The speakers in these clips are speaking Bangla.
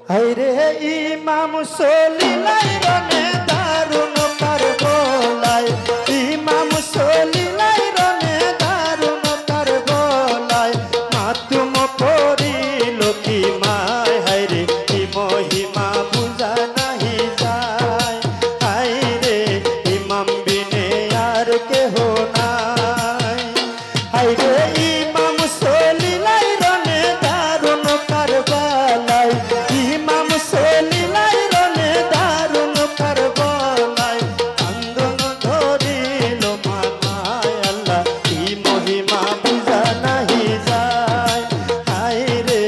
হায়রে ইমাম সলিলাই রনে দারুণ তার বলাই ইমাম সলিলাই রনে দারুণ তার বলাই মাতুম পড়িল কি মায় হায়রে কি মহিমা বুঝা নাহি যায় হায়রে ইমাম বিনে আর কেহ নাই হায়রে ইমাম সলিলাই রনে দারুণ তার বলাই ইমাম সলিলাই রনে দারুণ তার বলাই কান্দন ধরিল মানায় আল্লাহ কি মহিমা বুঝা নাহি যায় হায়রে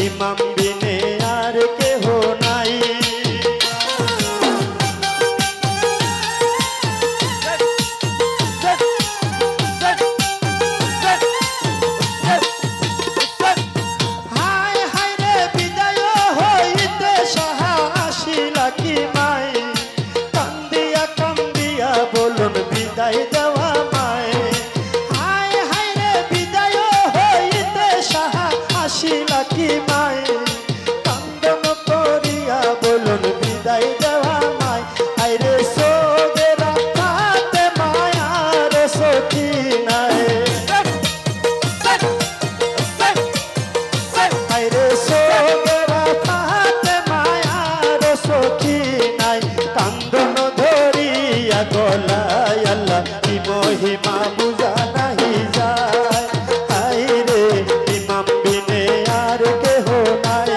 ইমাম বিনে আর কেহ নাই হায় হায়রে বিদায় হইতে সাহা আসিলা কি মাই কান্দিয়া কান্দিয়া বলুন বিদায় দেওয়া মাই হায় হায়রে বিদায় হইতে সাহা আসিলা কি মাই কান্দন করিয়া বলুন বিদায় দেওয়া মাই হায়রে সোগেরা পাতে মায়ার সখী নাই হায়রে সোগেরা পাতে মায়ার সখী নাই কান্দন ধরিয়া গলায় আল্লাহ কি মহিমা বুঝা নাহি যায় হায়রে ইমাম বিনে আর কেহ নাই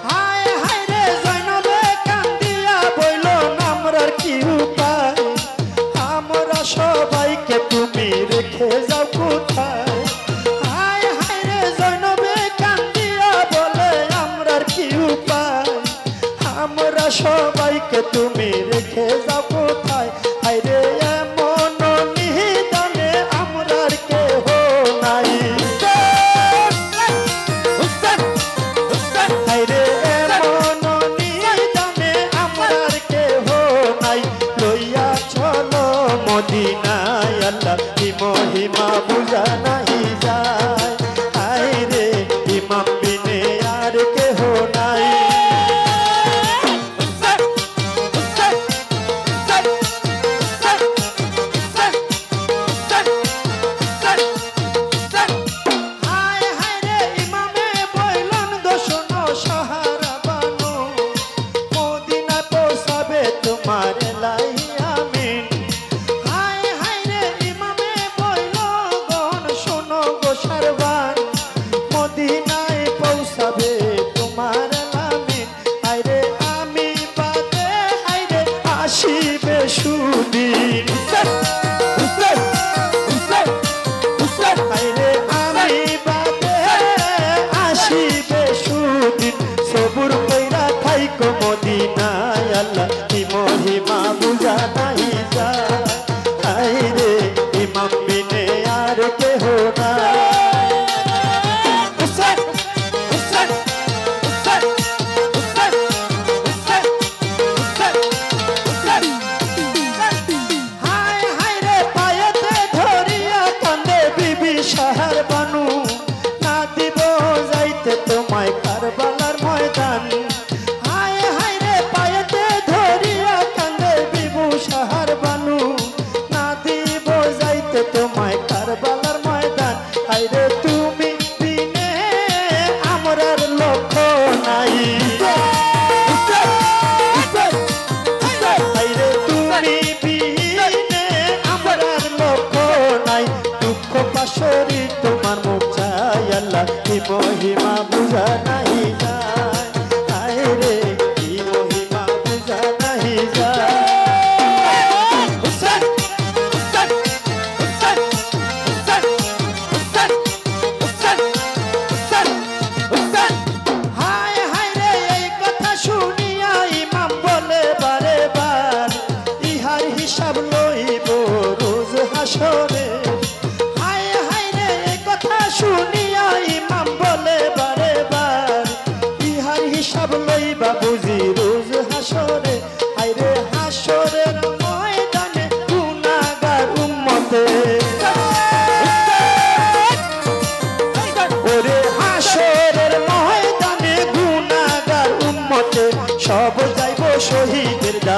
হায় হায়রে জয়নবে কান্দিয়া বইল আমরার কি উপায় আমরা সবাইকে তুমি রেখে যাও কোথায় হায় হায়রে জয়নবে কান্দিয়া বলে আমরার কি উপায় আমরা সবাইকে তুমি রেখে যাও কোথায় হায়রে এমন নিদানে আমরার কেহ নাই হায়রে এমন নিদানে আমরার কেহ নাই লইয়া চলো মদিনায় আল্লাহ কি মহিমা বুঝা নাহি যায় হায়রে ইমাম বিনে আর কেহ নাই হায় হায়রে ইমামে বইলন দোষণ সাহারা বানু মদিনা পৌঁছাবে তোমার লাই আমিন হায় হায়রে ইমামে বইল গণ শোনো গো সারবান মদিনায় পৌঁছাবে তোমার লামিন হায়রে আমি বাদে হায়রে আসিবে সুদিন হায়রে আমি বাদে আসিবে সুদিন সবুর কইরা থাইকো মদিনায় আল্লাহ কি মহিমা বুঝা নাহি যায় হায়রে ইমাম বিনে আর কেহ নাই হায় হায়রে পায়েতে ধরিয়া কান্দে বিবি সাহার বানু না দিব যাইতে তোমায় কারবালার ময়দান হায় হায়রে পায়েতে ধরিয়া কান্দে বিবু সাহার বানু না দিব যাইতে তোমায় কারবালার ময়দান হায়রে তুমি বিনে আমরার লক্ষ্য নাই হায়রে তুমি বিনে আমরার লক্ষ্য নাই দুঃখ পাশরি তোমার মুখ চাই আল্লাহ কি মহিমা বুঝা নাহি যায় হায়রে কি মহিমা বুঝা নাহি যায় হায় হায়রে এই কথা শুনিয়া ইমাম বলে বারে বার ইহার হিসাব লইব রোজ হাসরে হায় হায়রে এই কথা শুনিয়া ইমাম বলে বারে বার ইহার হিসাব লইবা বুঝি রোজ হাসরে হায়রে হাসরের ময়দান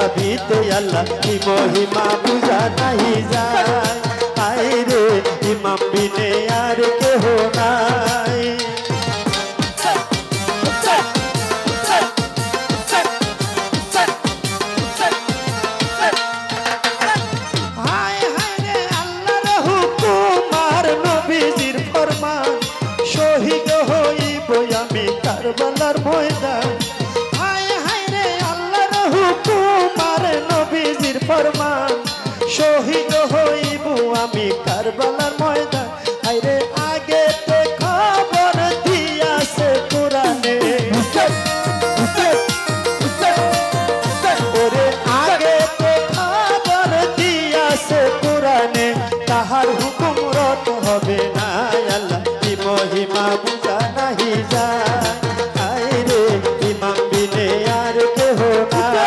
নবীতে আল্লাহ কি মহিমা বুঝা নাহি যায় আয় রে ইমাম বিনে আর কেহ নাই হায় হায় রে আল্লাহর হুকুম আর নবীজির ফরমান শহীদ হইব আমি কারবালার ময়দান হায় হায় রে আল্লাহর হুকুম আর নবীজির ফরমান শহীদ হইব আমি কারবালার ময়দান হায় রে আগে তো খবর দিয়াছে কোরআনে ওরে আগে তো খবর দিয়াছে কোরআনে তাহার হুকুম রদ হবে না আল্লাহ কি মহিমা বুঝা নাহি যায় হায় রে ইমাম বিনে আর কেহ নাই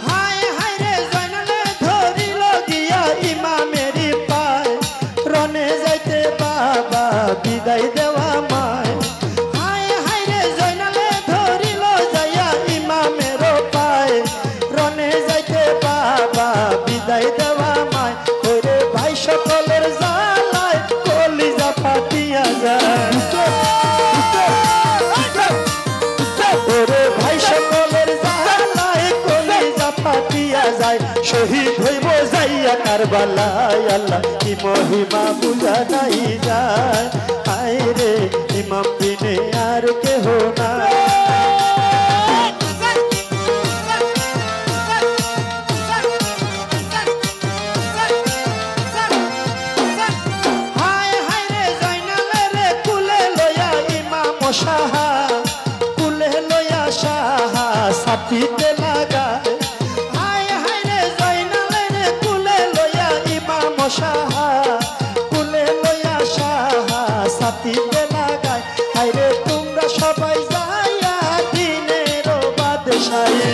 হায় হায় রে জয়নালে ধরিল গিয়া ইমামেরই পায় রনে যাইতে বাবা বিদায় দেওয়া মায় হায় হায় রে জয়নালে ধরিল যাইয়া ইমামেরও পায় রনে যাইতে বাবা বিদায় দেওয়া মায় ওরে ভাই সকলের জ্বালায় কলিজা ফাটিয়া যায় ওরে ভাই সকলের জ্বালায় কলিজা ফাটিয়া যায় শহীদ হইব যাইয়া কারবালায় আল্লাহ কি মহিমা বুঝা নাই যায় হায় রে ইমাম বিনে আর কেহ নাই হায় হায় রে জয়নালে রে কুলে লইয়া ইমাম সাহা কুলে লইয়া সাহা সাথীতে লাগায় হায় হায় রে জয়নালে রে কুলে লইয়া ইমাম সাহা কুলে লইয়া সাহা সাথীতে লাগায় হায় রে তোমরা সবাই যাইয়া দিনের বাদশাহে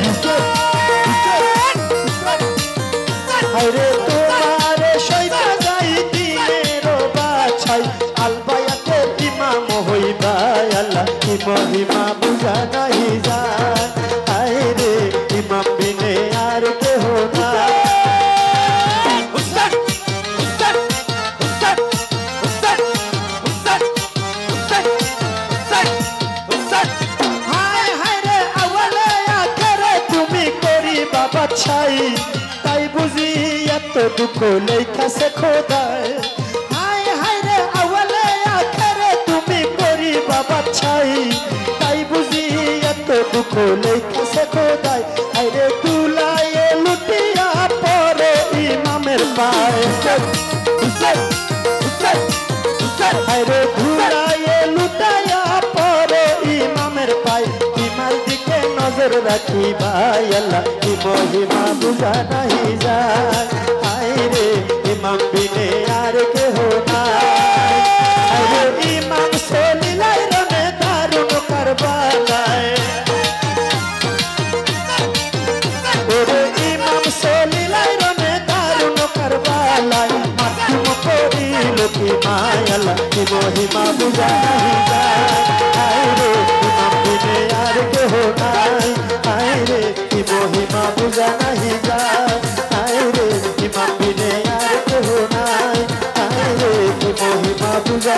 হায় রে তোমার সইতা যাই দিনের বাছাই আলবায়াতে ইমাম হইবা আল্লাহ কি মহিমা বুঝা নাহি যায় হায় রে ইমাম বিনে আর কেহ নাই হায় হায় রে আওয়ালে আখেরে তুমি করিবা বাছাই তাই বুঝি এত দুঃখ লেখাছে খোদায় হায় হায় রে আওয়ালে আখেরে তুমি করিবা বাছাই তাই বুঝি এত দুঃখ লেখাছে খোদায় হায় রে তুলায়ে লুটিয়া পরে ইমামের পায় হায় রে তুলায়ে লুটায়া পরে ইমামের পায় ইমার দিকে নজর রাখিবা আল্লাহ কি মহিমা বুঝা নাহি যায় হায় রে ইমাম বিনে আর কেহ নাই হায় রে ইমাম সলিলাই রনে দারুণ কারবালায় ওরে ইমাম সলিলাই রনে দারুণ কারবালায় মাধ্যম করিল কি মায় আল্লাহ কি মহিমা বুঝা নাহি যায় হায় রে ইমাম বিনে আর কেহ নাই হায় রে কি মহিমা বুঝা নাহি যায় হায় রে ইমাম বিনে আর কেহ নাই হায় রে কি মহিমা বুঝা